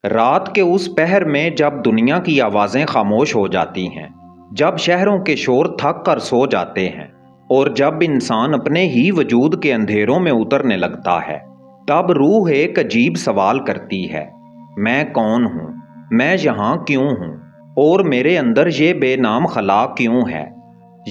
رات کے اس پہر میں جب دنیا کی آوازیں خاموش ہو جاتی ہیں، جب شہروں کے شور تھک کر سو جاتے ہیں اور جب انسان اپنے ہی وجود کے اندھیروں میں اترنے لگتا ہے، تب روح ایک عجیب سوال کرتی ہے: میں کون ہوں؟ میں یہاں کیوں ہوں؟ اور میرے اندر یہ بے نام خلا کیوں ہے؟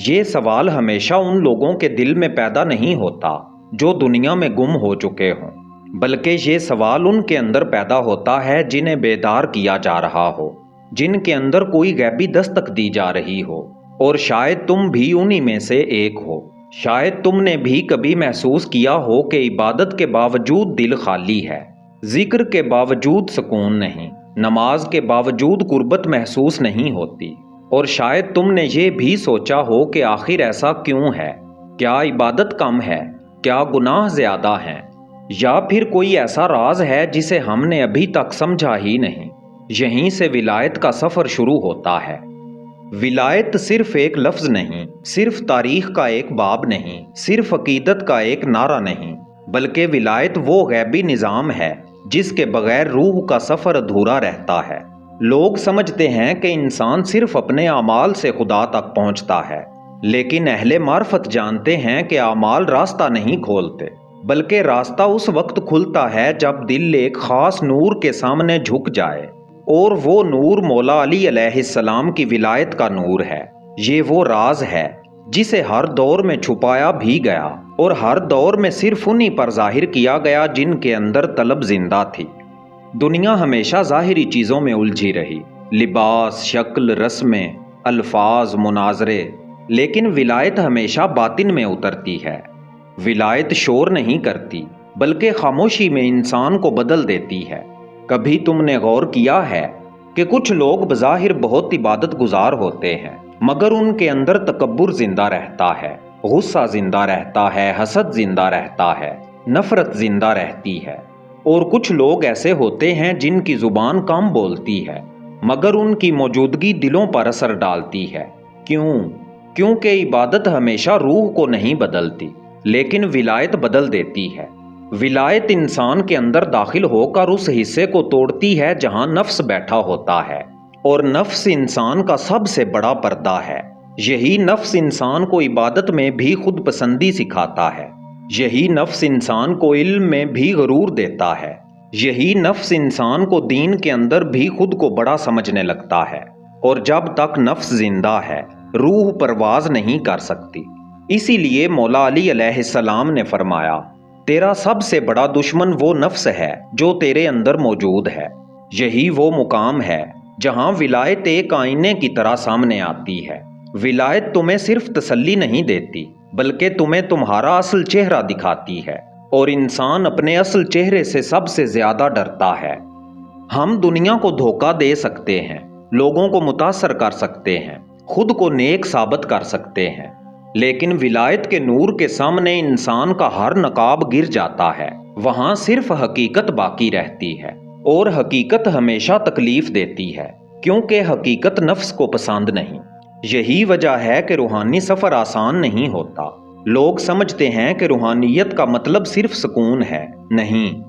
یہ سوال ہمیشہ ان لوگوں کے دل میں پیدا نہیں ہوتا جو دنیا میں گم ہو چکے ہوں، بلکہ یہ سوال ان کے اندر پیدا ہوتا ہے جنہیں بیدار کیا جا رہا ہو، جن کے اندر کوئی غیبی دستک دی جا رہی ہو۔ اور شاید تم بھی انہی میں سے ایک ہو۔ شاید تم نے بھی کبھی محسوس کیا ہو کہ عبادت کے باوجود دل خالی ہے، ذکر کے باوجود سکون نہیں، نماز کے باوجود قربت محسوس نہیں ہوتی۔ اور شاید تم نے یہ بھی سوچا ہو کہ آخر ایسا کیوں ہے؟ کیا عبادت کم ہے؟ کیا گناہ زیادہ ہیں؟ یا پھر کوئی ایسا راز ہے جسے ہم نے ابھی تک سمجھا ہی نہیں؟ یہیں سے ولایت کا سفر شروع ہوتا ہے۔ ولایت صرف ایک لفظ نہیں، صرف تاریخ کا ایک باب نہیں، صرف عقیدت کا ایک نعرہ نہیں، بلکہ ولایت وہ غیبی نظام ہے جس کے بغیر روح کا سفر ادھورا رہتا ہے۔ لوگ سمجھتے ہیں کہ انسان صرف اپنے اعمال سے خدا تک پہنچتا ہے، لیکن اہل معرفت جانتے ہیں کہ اعمال راستہ نہیں کھولتے، بلکہ راستہ اس وقت کھلتا ہے جب دل ایک خاص نور کے سامنے جھک جائے، اور وہ نور مولا علی علیہ السلام کی ولایت کا نور ہے۔ یہ وہ راز ہے جسے ہر دور میں چھپایا بھی گیا اور ہر دور میں صرف انہی پر ظاہر کیا گیا جن کے اندر طلب زندہ تھی۔ دنیا ہمیشہ ظاہری چیزوں میں الجھی رہی، لباس، شکل، رسمیں، الفاظ، مناظرے، لیکن ولایت ہمیشہ باطن میں اترتی ہے۔ ولایت شور نہیں کرتی، بلکہ خاموشی میں انسان کو بدل دیتی ہے۔ کبھی تم نے غور کیا ہے کہ کچھ لوگ بظاہر بہت عبادت گزار ہوتے ہیں، مگر ان کے اندر تکبر زندہ رہتا ہے، غصہ زندہ رہتا ہے، حسد زندہ رہتا ہے، نفرت زندہ رہتی ہے۔ اور کچھ لوگ ایسے ہوتے ہیں جن کی زبان کم بولتی ہے، مگر ان کی موجودگی دلوں پر اثر ڈالتی ہے۔ کیوں؟ کیونکہ عبادت ہمیشہ روح کو نہیں بدلتی، لیکن ولایت بدل دیتی ہے۔ ولایت انسان کے اندر داخل ہو کر اس حصے کو توڑتی ہے جہاں نفس بیٹھا ہوتا ہے، اور نفس انسان کا سب سے بڑا پردہ ہے۔ یہی نفس انسان کو عبادت میں بھی خود پسندی سکھاتا ہے، یہی نفس انسان کو علم میں بھی غرور دیتا ہے، یہی نفس انسان کو دین کے اندر بھی خود کو بڑا سمجھنے لگتا ہے۔ اور جب تک نفس زندہ ہے، روح پرواز نہیں کر سکتی۔ اسی لیے مولا علی علیہ السلام نے فرمایا: تیرا سب سے بڑا دشمن وہ نفس ہے جو تیرے اندر موجود ہے۔ یہی وہ مقام ہے جہاں ولایت ایک آئینے کی طرح سامنے آتی ہے۔ ولایت تمہیں صرف تسلی نہیں دیتی، بلکہ تمہیں تمہارا اصل چہرہ دکھاتی ہے، اور انسان اپنے اصل چہرے سے سب سے زیادہ ڈرتا ہے۔ ہم دنیا کو دھوکہ دے سکتے ہیں، لوگوں کو متاثر کر سکتے ہیں، خود کو نیک ثابت کر سکتے ہیں، لیکن ولایت کے نور کے سامنے انسان کا ہر نقاب گر جاتا ہے۔ وہاں صرف حقیقت باقی رہتی ہے، اور حقیقت ہمیشہ تکلیف دیتی ہے، کیونکہ حقیقت نفس کو پسند نہیں۔ یہی وجہ ہے کہ روحانی سفر آسان نہیں ہوتا۔ لوگ سمجھتے ہیں کہ روحانیت کا مطلب صرف سکون ہے۔ نہیں،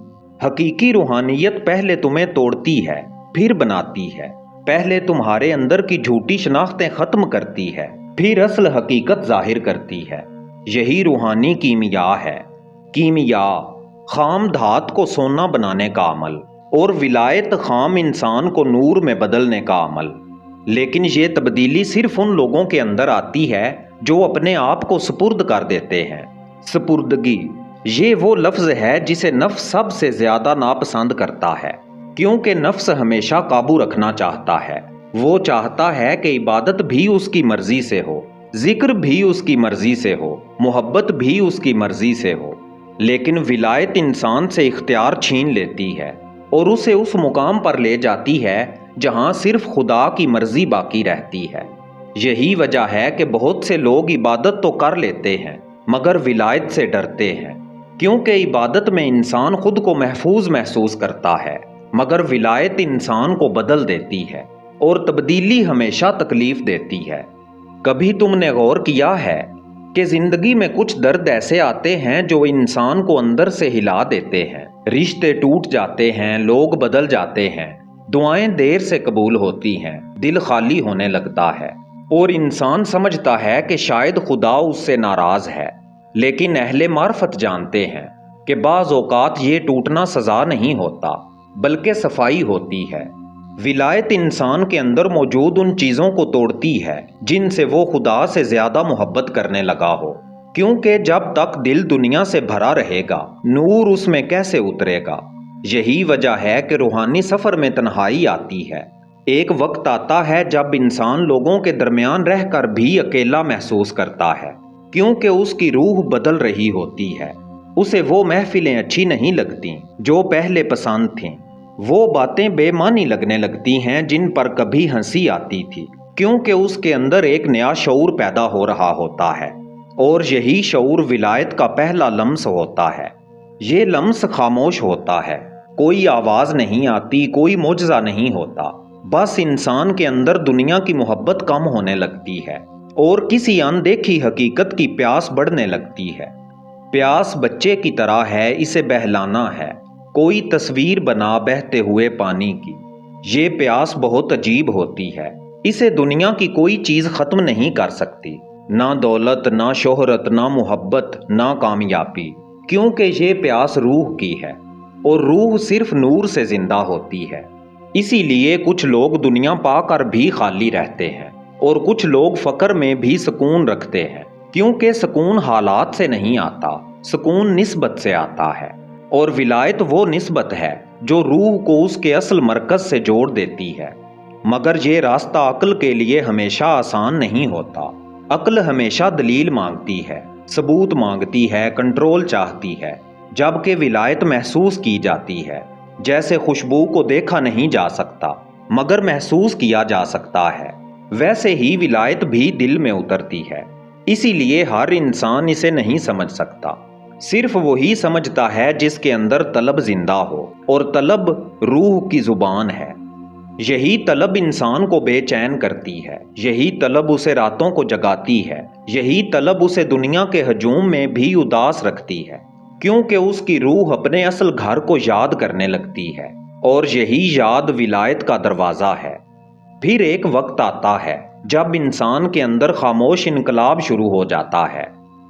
حقیقی روحانیت پہلے تمہیں توڑتی ہے، پھر بناتی ہے۔ پہلے تمہارے اندر کی جھوٹی شناختیں ختم کرتی ہے، پھر اصل حقیقت ظاہر کرتی ہے۔ یہی روحانی کیمیا ہے۔ کیمیا، خام دھات کو سونا بنانے کا عمل، اور ولایت، خام انسان کو نور میں بدلنے کا عمل۔ لیکن یہ تبدیلی صرف ان لوگوں کے اندر آتی ہے جو اپنے آپ کو سپرد کر دیتے ہیں۔ سپردگی، یہ وہ لفظ ہے جسے نفس سب سے زیادہ ناپسند کرتا ہے، کیونکہ نفس ہمیشہ قابو رکھنا چاہتا ہے۔ وہ چاہتا ہے کہ عبادت بھی اس کی مرضی سے ہو، ذکر بھی اس کی مرضی سے ہو، محبت بھی اس کی مرضی سے ہو۔ لیکن ولایت انسان سے اختیار چھین لیتی ہے اور اسے اس مقام پر لے جاتی ہے جہاں صرف خدا کی مرضی باقی رہتی ہے۔ یہی وجہ ہے کہ بہت سے لوگ عبادت تو کر لیتے ہیں، مگر ولایت سے ڈرتے ہیں، کیونکہ عبادت میں انسان خود کو محفوظ محسوس کرتا ہے، مگر ولایت انسان کو بدل دیتی ہے، اور تبدیلی ہمیشہ تکلیف دیتی ہے۔ کبھی تم نے غور کیا ہے کہ زندگی میں کچھ درد ایسے آتے ہیں جو انسان کو اندر سے ہلا دیتے ہیں؟ رشتے ٹوٹ جاتے ہیں، لوگ بدل جاتے ہیں، دعائیں دیر سے قبول ہوتی ہیں، دل خالی ہونے لگتا ہے اور انسان سمجھتا ہے کہ شاید خدا اس سے ناراض ہے۔ لیکن اہل معرفت جانتے ہیں کہ بعض اوقات یہ ٹوٹنا سزا نہیں ہوتا بلکہ صفائی ہوتی ہے۔ ولایت انسان کے اندر موجود ان چیزوں کو توڑتی ہے جن سے وہ خدا سے زیادہ محبت کرنے لگا ہو، کیونکہ جب تک دل دنیا سے بھرا رہے گا نور اس میں کیسے اترے گا؟ یہی وجہ ہے کہ روحانی سفر میں تنہائی آتی ہے۔ ایک وقت آتا ہے جب انسان لوگوں کے درمیان رہ کر بھی اکیلا محسوس کرتا ہے، کیونکہ اس کی روح بدل رہی ہوتی ہے۔ اسے وہ محفلیں اچھی نہیں لگتی جو پہلے پسند تھیں، وہ باتیں بے معنی لگنے لگتی ہیں جن پر کبھی ہنسی آتی تھی، کیونکہ اس کے اندر ایک نیا شعور پیدا ہو رہا ہوتا ہے، اور یہی شعور ولایت کا پہلا لمس ہوتا ہے۔ یہ لمس خاموش ہوتا ہے، کوئی آواز نہیں آتی، کوئی معجزہ نہیں ہوتا، بس انسان کے اندر دنیا کی محبت کم ہونے لگتی ہے اور کسی اندیکھی حقیقت کی پیاس بڑھنے لگتی ہے۔ پیاس بچے کی طرح ہے، اسے بہلانا ہے، کوئی تصویر بنا بہتے ہوئے پانی کی۔ یہ پیاس بہت عجیب ہوتی ہے، اسے دنیا کی کوئی چیز ختم نہیں کر سکتی، نہ دولت، نہ شہرت، نہ محبت، نہ کامیابی، کیونکہ یہ پیاس روح کی ہے اور روح صرف نور سے زندہ ہوتی ہے۔ اسی لیے کچھ لوگ دنیا پا کر بھی خالی رہتے ہیں اور کچھ لوگ فقر میں بھی سکون رکھتے ہیں، کیونکہ سکون حالات سے نہیں آتا، سکون نسبت سے آتا ہے، اور ولایت وہ نسبت ہے جو روح کو اس کے اصل مرکز سے جوڑ دیتی ہے۔ مگر یہ راستہ عقل کے لیے ہمیشہ آسان نہیں ہوتا۔ عقل ہمیشہ دلیل مانگتی ہے، ثبوت مانگتی ہے، کنٹرول چاہتی ہے، جبکہ ولایت محسوس کی جاتی ہے۔ جیسے خوشبو کو دیکھا نہیں جا سکتا مگر محسوس کیا جا سکتا ہے، ویسے ہی ولایت بھی دل میں اترتی ہے۔ اسی لیے ہر انسان اسے نہیں سمجھ سکتا، صرف وہی سمجھتا ہے جس کے اندر طلب زندہ ہو، اور طلب روح کی زبان ہے۔ یہی طلب انسان کو بے چین کرتی ہے، یہی طلب اسے راتوں کو جگاتی ہے، یہی طلب اسے دنیا کے ہجوم میں بھی اداس رکھتی ہے، کیونکہ اس کی روح اپنے اصل گھر کو یاد کرنے لگتی ہے، اور یہی یاد ولایت کا دروازہ ہے۔ پھر ایک وقت آتا ہے جب انسان کے اندر خاموش انقلاب شروع ہو جاتا ہے۔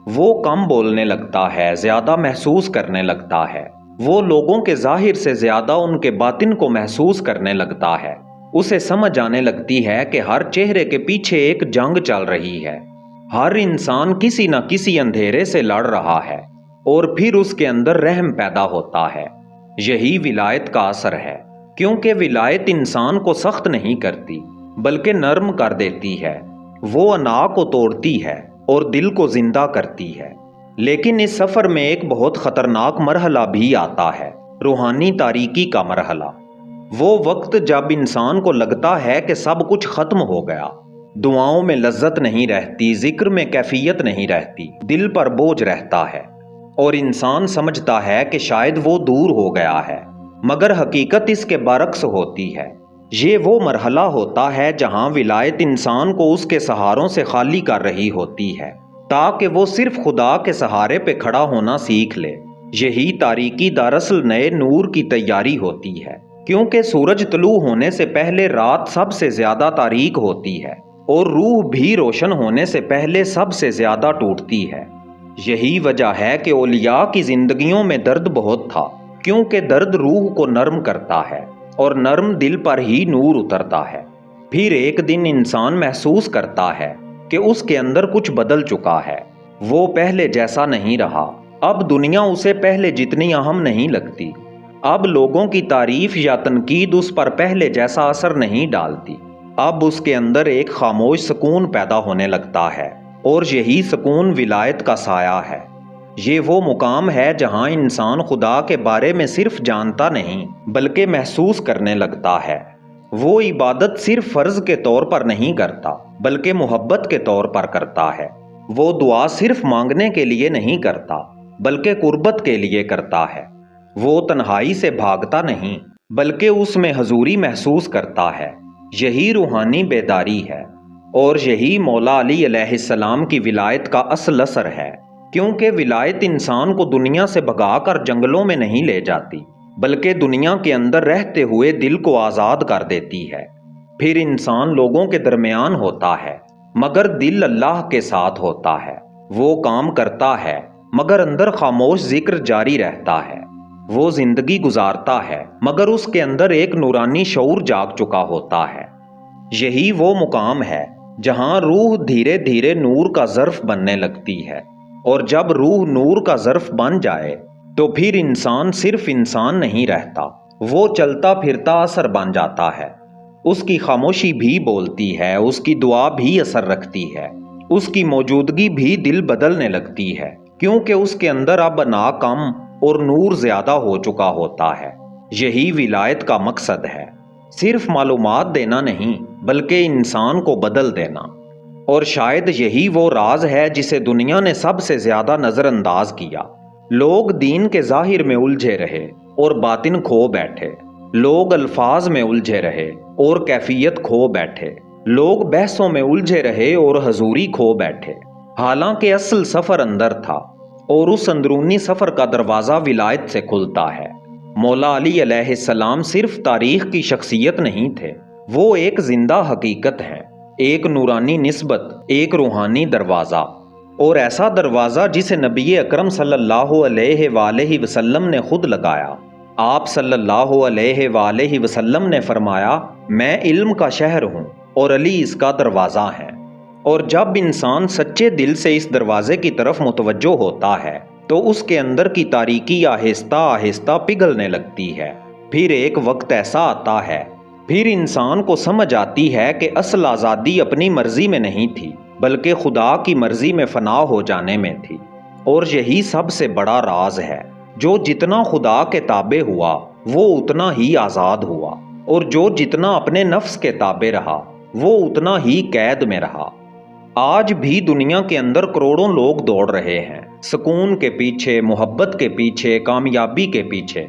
وہ کم بولنے لگتا ہے، زیادہ محسوس کرنے لگتا ہے، وہ لوگوں کے ظاہر سے زیادہ ان کے باطن کو محسوس کرنے لگتا ہے۔ اسے سمجھ آنے لگتی ہے کہ ہر چہرے کے پیچھے ایک جنگ چل رہی ہے، ہر انسان کسی نہ کسی اندھیرے سے لڑ رہا ہے، اور پھر اس کے اندر رحم پیدا ہوتا ہے۔ یہی ولایت کا اثر ہے، کیونکہ ولایت انسان کو سخت نہیں کرتی بلکہ نرم کر دیتی ہے۔ وہ انا کو توڑتی ہے اور دل کو زندہ کرتی ہے۔ لیکن اس سفر میں ایک بہت خطرناک مرحلہ بھی آتا ہے، روحانی تاریکی کا مرحلہ۔ وہ وقت جب انسان کو لگتا ہے کہ سب کچھ ختم ہو گیا، دعاؤں میں لذت نہیں رہتی، ذکر میں کیفیت نہیں رہتی، دل پر بوجھ رہتا ہے، اور انسان سمجھتا ہے کہ شاید وہ دور ہو گیا ہے، مگر حقیقت اس کے برعکس ہوتی ہے۔ یہ وہ مرحلہ ہوتا ہے جہاں ولایت انسان کو اس کے سہاروں سے خالی کر رہی ہوتی ہے، تاکہ وہ صرف خدا کے سہارے پہ کھڑا ہونا سیکھ لے۔ یہی تاریکی دراصل نئے نور کی تیاری ہوتی ہے، کیونکہ سورج طلوع ہونے سے پہلے رات سب سے زیادہ تاریک ہوتی ہے، اور روح بھی روشن ہونے سے پہلے سب سے زیادہ ٹوٹتی ہے۔ یہی وجہ ہے کہ اولیاء کی زندگیوں میں درد بہت تھا، کیونکہ درد روح کو نرم کرتا ہے، اور نرم دل پر ہی نور اترتا ہے۔ پھر ایک دن انسان محسوس کرتا ہے کہ اس کے اندر کچھ بدل چکا ہے، وہ پہلے جیسا نہیں رہا۔ اب دنیا اسے پہلے جتنی اہم نہیں لگتی، اب لوگوں کی تعریف یا تنقید اس پر پہلے جیسا اثر نہیں ڈالتی۔ اب اس کے اندر ایک خاموش سکون پیدا ہونے لگتا ہے، اور یہی سکون ولایت کا سایہ ہے۔ یہ وہ مقام ہے جہاں انسان خدا کے بارے میں صرف جانتا نہیں بلکہ محسوس کرنے لگتا ہے۔ وہ عبادت صرف فرض کے طور پر نہیں کرتا بلکہ محبت کے طور پر کرتا ہے۔ وہ دعا صرف مانگنے کے لیے نہیں کرتا بلکہ قربت کے لیے کرتا ہے۔ وہ تنہائی سے بھاگتا نہیں بلکہ اس میں حضوری محسوس کرتا ہے۔ یہی روحانی بیداری ہے، اور یہی مولا علی علیہ السلام کی ولایت کا اصل اثر ہے، کیونکہ ولایت انسان کو دنیا سے بھگا کر جنگلوں میں نہیں لے جاتی بلکہ دنیا کے اندر رہتے ہوئے دل کو آزاد کر دیتی ہے۔ پھر انسان لوگوں کے درمیان ہوتا ہے مگر دل اللہ کے ساتھ ہوتا ہے۔ وہ کام کرتا ہے مگر اندر خاموش ذکر جاری رہتا ہے۔ وہ زندگی گزارتا ہے مگر اس کے اندر ایک نورانی شعور جاگ چکا ہوتا ہے۔ یہی وہ مقام ہے جہاں روح دھیرے دھیرے نور کا ظرف بننے لگتی ہے، اور جب روح نور کا ظرف بن جائے تو پھر انسان صرف انسان نہیں رہتا، وہ چلتا پھرتا اثر بن جاتا ہے۔ اس کی خاموشی بھی بولتی ہے، اس کی دعا بھی اثر رکھتی ہے، اس کی موجودگی بھی دل بدلنے لگتی ہے، کیونکہ اس کے اندر اب نا کم اور نور زیادہ ہو چکا ہوتا ہے۔ یہی ولایت کا مقصد ہے، صرف معلومات دینا نہیں بلکہ انسان کو بدل دینا۔ اور شاید یہی وہ راز ہے جسے دنیا نے سب سے زیادہ نظر انداز کیا۔ لوگ دین کے ظاہر میں الجھے رہے اور باطن کھو بیٹھے، لوگ الفاظ میں الجھے رہے اور کیفیت کھو بیٹھے، لوگ بحثوں میں الجھے رہے اور حضوری کھو بیٹھے، حالانکہ اصل سفر اندر تھا، اور اس اندرونی سفر کا دروازہ ولایت سے کھلتا ہے۔ مولا علی علیہ السلام صرف تاریخ کی شخصیت نہیں تھے، وہ ایک زندہ حقیقت ہے، ایک نورانی نسبت، ایک روحانی دروازہ، اور ایسا دروازہ جسے نبی اکرم صلی اللہ علیہ وآلہ وسلم نے خود لگایا۔ آپ صلی اللہ علیہ وآلہ وسلم نے فرمایا، میں علم کا شہر ہوں اور علی اس کا دروازہ ہے۔ اور جب انسان سچے دل سے اس دروازے کی طرف متوجہ ہوتا ہے تو اس کے اندر کی تاریکی آہستہ آہستہ پگھلنے لگتی ہے۔ پھر ایک وقت ایسا آتا ہے، پھر انسان کو سمجھ آتی ہے کہ اصل آزادی اپنی مرضی میں نہیں تھی بلکہ خدا کی مرضی میں فنا ہو جانے میں تھی۔ اور یہی سب سے بڑا راز ہے، جو جتنا خدا کے تابع ہوا وہ اتنا ہی آزاد ہوا، اور جو جتنا اپنے نفس کے تابع رہا وہ اتنا ہی قید میں رہا۔ آج بھی دنیا کے اندر کروڑوں لوگ دوڑ رہے ہیں، سکون کے پیچھے، محبت کے پیچھے، کامیابی کے پیچھے،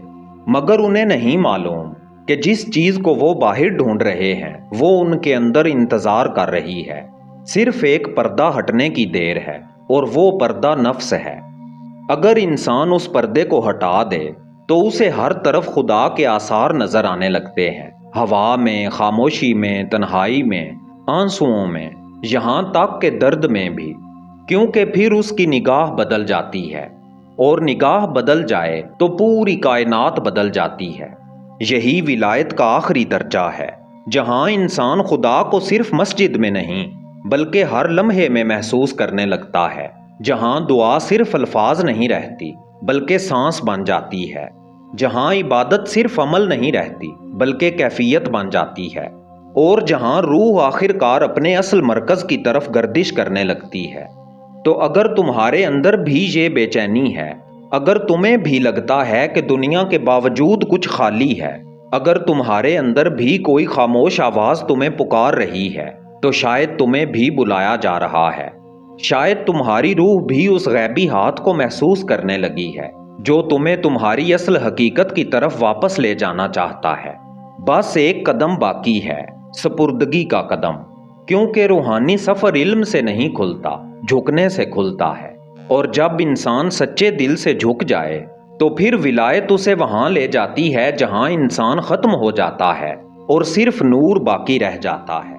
مگر انہیں نہیں معلوم کہ جس چیز کو وہ باہر ڈھونڈ رہے ہیں وہ ان کے اندر انتظار کر رہی ہے۔ صرف ایک پردہ ہٹنے کی دیر ہے، اور وہ پردہ نفس ہے۔ اگر انسان اس پردے کو ہٹا دے تو اسے ہر طرف خدا کے آثار نظر آنے لگتے ہیں، ہوا میں، خاموشی میں، تنہائی میں، آنسوؤں میں، یہاں تک کہ درد میں بھی، کیونکہ پھر اس کی نگاہ بدل جاتی ہے، اور نگاہ بدل جائے تو پوری کائنات بدل جاتی ہے۔ یہی ولایت کا آخری درجہ ہے، جہاں انسان خدا کو صرف مسجد میں نہیں بلکہ ہر لمحے میں محسوس کرنے لگتا ہے، جہاں دعا صرف الفاظ نہیں رہتی بلکہ سانس بن جاتی ہے، جہاں عبادت صرف عمل نہیں رہتی بلکہ کیفیت بن جاتی ہے، اور جہاں روح آخر کار اپنے اصل مرکز کی طرف گردش کرنے لگتی ہے۔ تو اگر تمہارے اندر بھی یہ بے چینی ہے، اگر تمہیں بھی لگتا ہے کہ دنیا کے باوجود کچھ خالی ہے، اگر تمہارے اندر بھی کوئی خاموش آواز تمہیں پکار رہی ہے، تو شاید تمہیں بھی بلایا جا رہا ہے، شاید تمہاری روح بھی اس غیبی ہاتھ کو محسوس کرنے لگی ہے جو تمہیں تمہاری اصل حقیقت کی طرف واپس لے جانا چاہتا ہے۔ بس ایک قدم باقی ہے، سپردگی کا قدم، کیونکہ روحانی سفر علم سے نہیں کھلتا، جھکنے سے کھلتا ہے، اور جب انسان سچے دل سے جھک جائے تو پھر ولایت اسے وہاں لے جاتی ہے جہاں انسان ختم ہو جاتا ہے اور صرف نور باقی رہ جاتا ہے۔